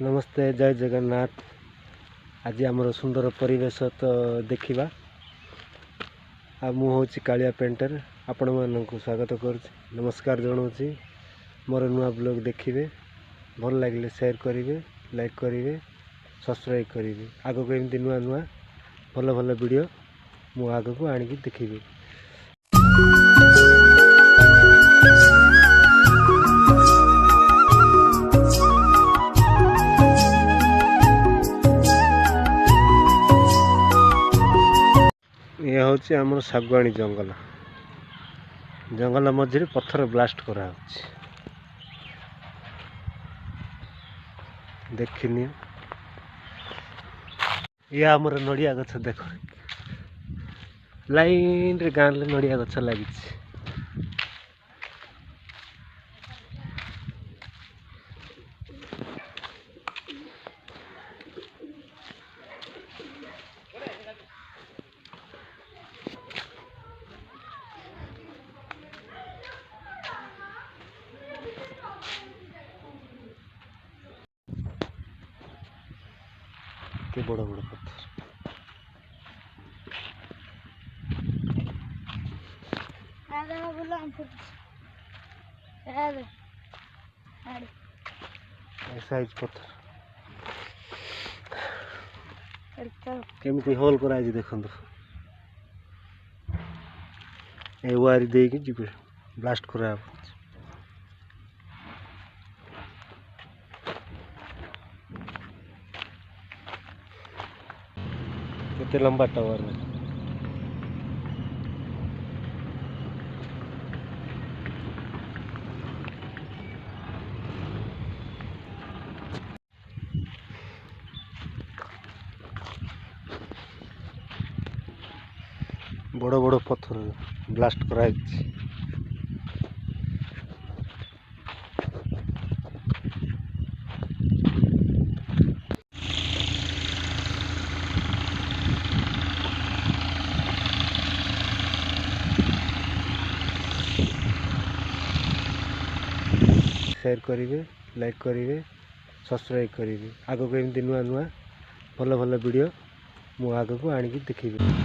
नमस्ते जय जगन्नाथ। आज आमर सुंदर परिवेश तो देखा मुझे कालिया पेंटर आपण मानक स्वागत कर नमस्कार जनाऊँगी। मोर नुआ ब्लॉग देखिए भल लगे शेयर करेंगे, लाइक करेंगे, सब्सक्राइब करेंगे। आग को एमती नुआ नुआ भल भल वीडियो मु आग को आणिकी देखिए। यह हूँ आम सागुआणी जंगल जंगल मझे पत्थर ब्लास्ट करा देखनी। ये आमर नड़िया गछ देख लाइन रे गाँ नड़िया गछ लगी। के बड़ बड़ पत्थर साइज पत्थर केमती होल कर देखो ए वारी देकी जी ब्लास्ट करा केते लंबा टावर है। बड़ बड़ पत्थर ब्लास्ट करा शेयर करेंगे, लाइक करेंगे, सब्सक्राइब करेंगे। आग को एमती नुआ नुआ भल भल वीडियो मु आग को आणिकी देखिए।